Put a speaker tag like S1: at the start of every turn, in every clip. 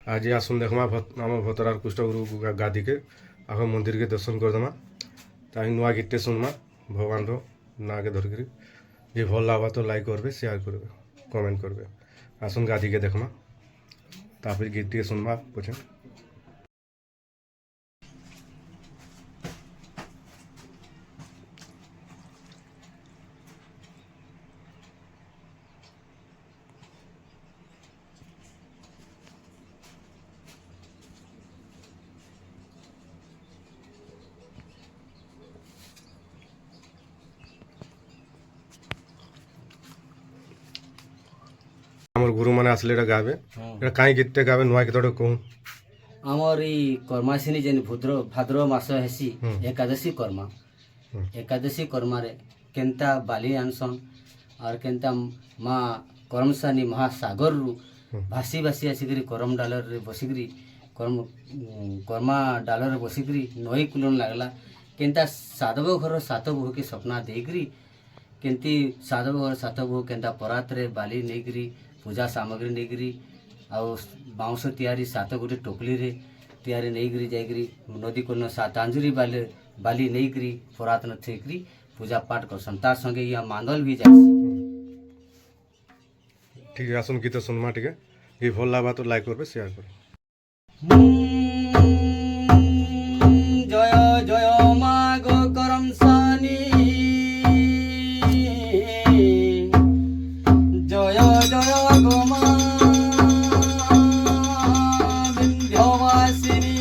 S1: आज आसन देखमा आम भतरार कुष्ठगुरु गादी के आख मंदिर के दर्शन करदमा ताकि नुआ गीतटे सुनमा भगवान ना के धरिक जे भल लगा तो लाइक करबे शेयर करबे कमेंट करबे आसन गादी के देखमा तापर गीत टे सुनमा पछे आमर गुरु माने आसले एटा गावे एटा काई गीतटे गावे नुआ गीतटे कहूं
S2: आमर ई कर्मासिनी जेन भाद्र मास हेसी एकादशी कर्मा एकादशी कर्मा रे केनता बाली आनसन और केनता माँ करमसानी महासागर रु भासी भासी आसिकरी करम डालर रे बसिकरी कर्मा डालर रे बसिकरी नई कुलन लागला केनता साधव घर सात बहु के सपना देकरी केंती साधव घर सात बहु केनता परात रे बाली नेकरी पूजा सामग्री नेकरी आउ बाउंस तैयारी सात गोटे टोकली रे तैयारी नेकरी जाइकरी नदी कोन सात आंजुरी बाली नेकरी पुरातन थेकरी पूजा पाठ करसन तार संगे या मांगल भी जासी।
S1: ठीक है आसन गीत सुनमा ठीक है ये भल लागा तो लाइक करबे शेयर करबे।
S2: जय जय माँ गो करमसानी जय जय गो माँ विंध्यवासिनी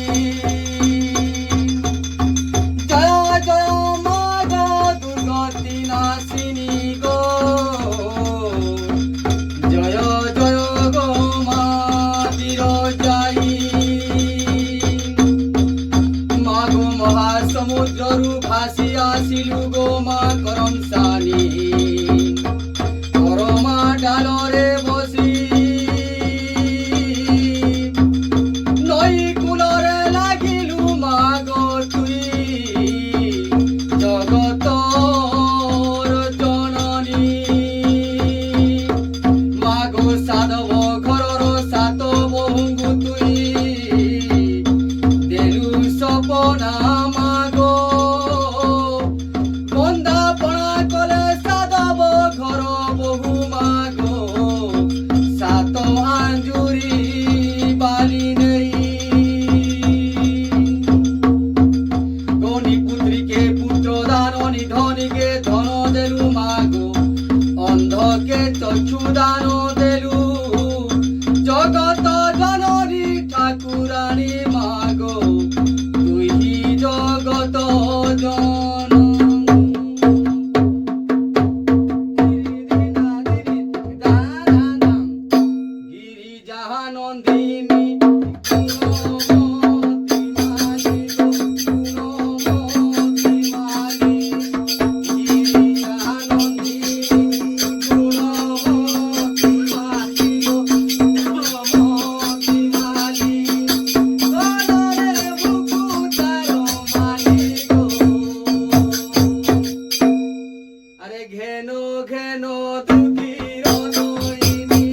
S2: जय जय माँ गो दुर्गति नाशिनी गो जय जय गो माँ विरजाई माँ गो महासमुद्रु भासी आसिलु गो माँ करमसानी करमा डालरे बसी नई कुलरे लागिलु माँ गो तुई जगतर जननी माँ गो साधव घरर सात बहुंगु तुई देलु सपना माँ गो बंदापना कले साधव घर बहु माँ गो सात आंजुरी बाली नहीं गणी पुत्री के पुत्र दान निधन के धन देलु माँ गो अंध के चक्षु दान देलु जगत जननी ठाकुरानी माँ गो तुई ही जगत जन गिरिजानंदिनी गुणमती माली गो गुणमती माली गिरिजानंदिनी गुणमती माली गो गुणमती माली गणरे मुकुतार माली गो अरे घेनो घेनो दुखीर नयनी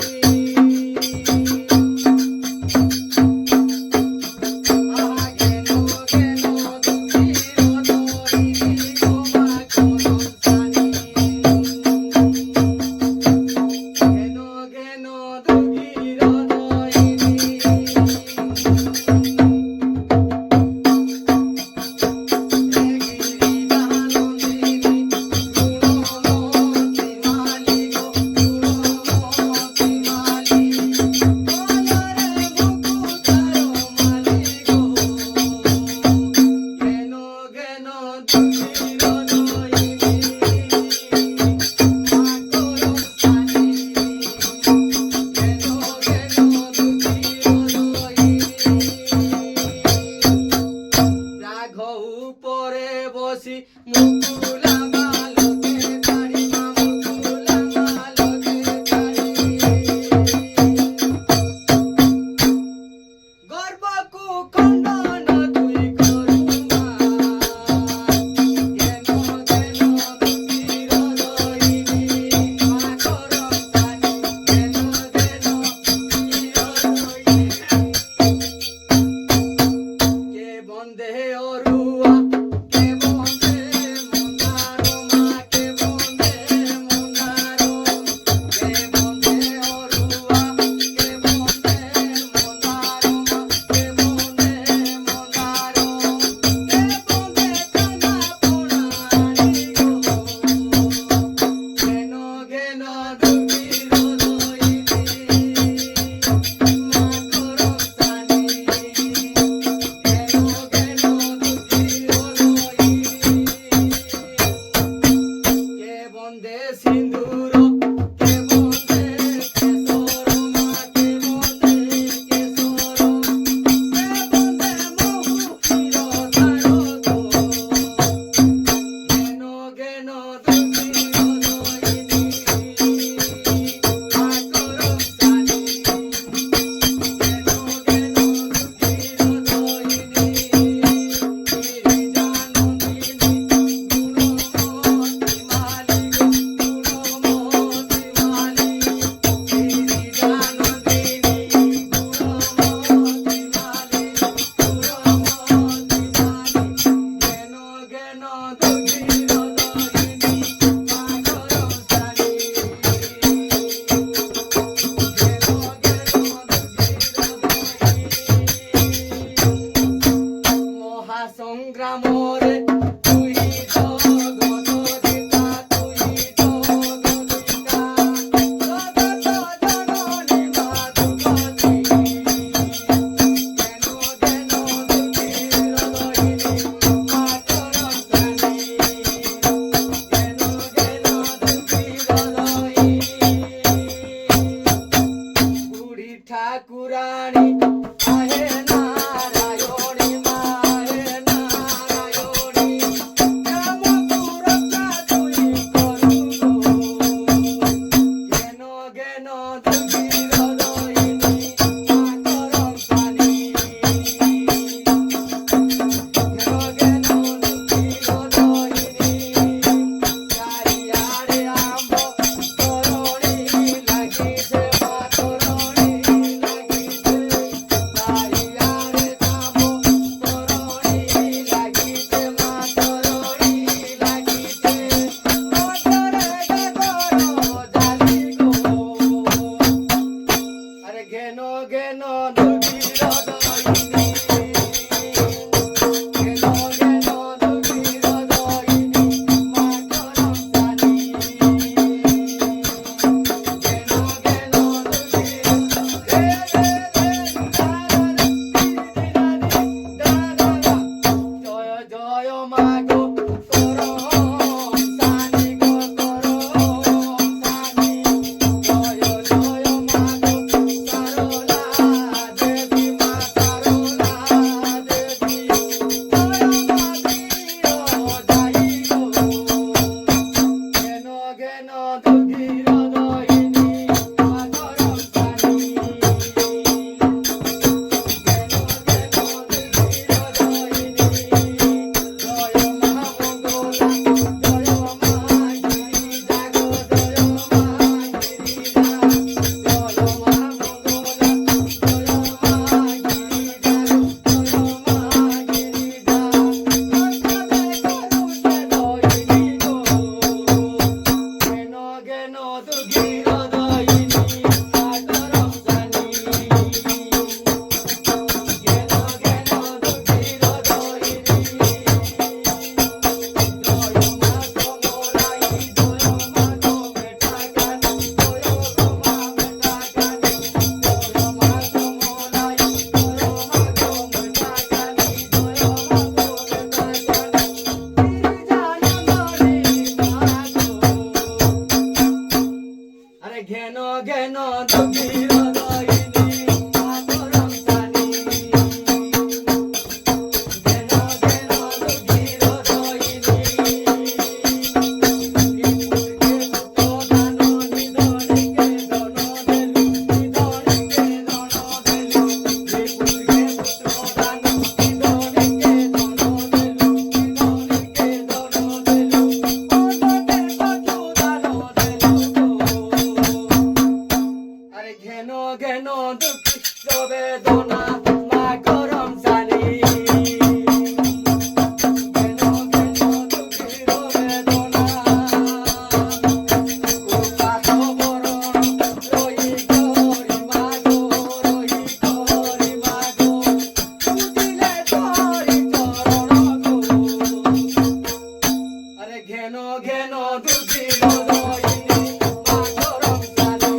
S2: বেদনা মা গরম জানি ঘেনো ঘেনো দুঃখীর বেদনা উপাস বরণ রই করি মাগো বুঝিলে তোরি চরণ গো আরে ঘেনো ঘেনো দুঃখীর রইনি মা গরম জানি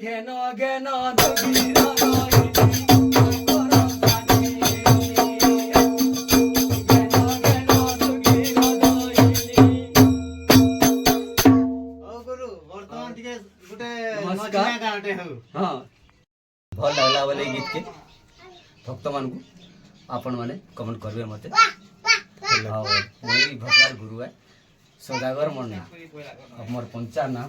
S2: ঘেনো ঘেনো দুঃখীর ହଁ ଭଲ ଲାଗିଲା ବୋଲେ ଏଇ ଗୀତକେ ଭକ୍ତମାନଙ୍କୁ ଆପଣମାନେ କମେଣ୍ଟ କରିବେ ମୋତେ ଆଉ ମୁଇଁ ଭଗବାନ ଗୁରୁ ଆଏ ସଦାଗର ମୋର ନାଁ ମୋର ପଞ୍ଚା ନାମ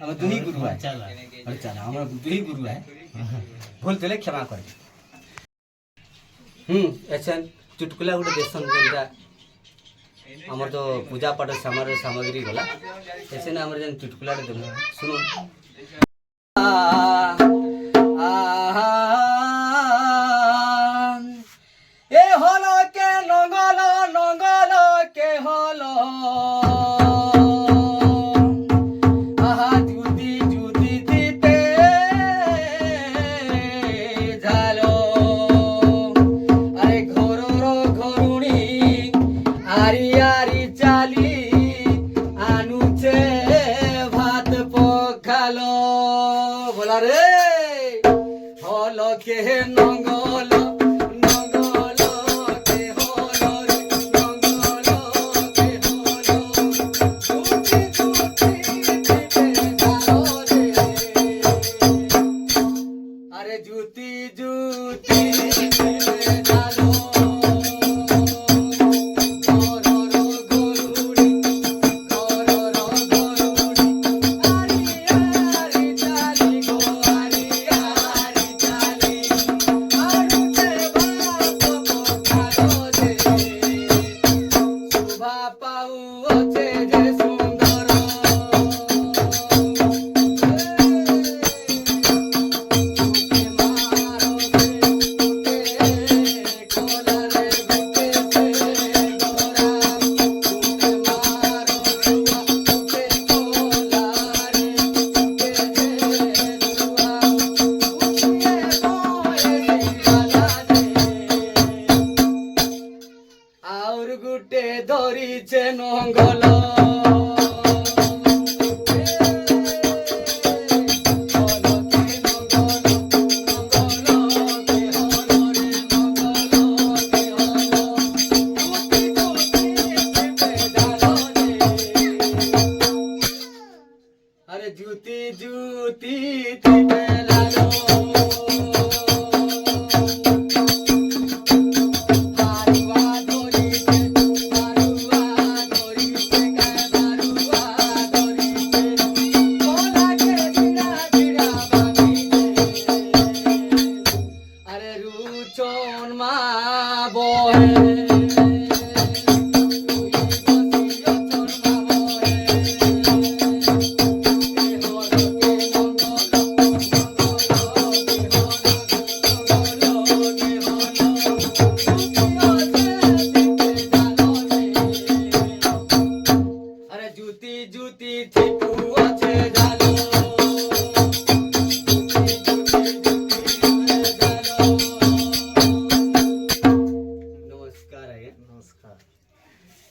S2: ଆମେ ଦୁହି ଗୁରୁ ଆଏ ଚାଲ ଆମର ଦୁହି ଗୁରୁ ଆଏ ଭୁଲ ଥିଲେ କ୍ଷମା କରିବେ ଏଛେନ୍ ଚୁଟକୁଲା ଗୋଟେ ଦେଶନ୍ ଯେନ୍ଟା ଆମର ତ ପୂଜା ପାଠ ସାମଗ୍ରୀ ଗଲା ଏଛେନ୍ ଆମର ଯେନ୍ ଚୁଟକୁଲାଟେ ଦେବୁ ଶୁଣୁନ୍ এ হলো কে নঙ্গল নঙ্গল কে হলো আহা জুতি জুতি দিতে ঝালো আরে ঘরর ঘরুণী আরি আরি চালি আনুছে ভাত পখালো বলা রে হলো কে নঙ্গল নঙ্গল কে হলো রে নঙ্গল কে হলো জুতি জুতি দিতে ঝালো রে আরে জুতি জুতি দিতে ঝালো আউর গুটে ধরিছে নঙ্গল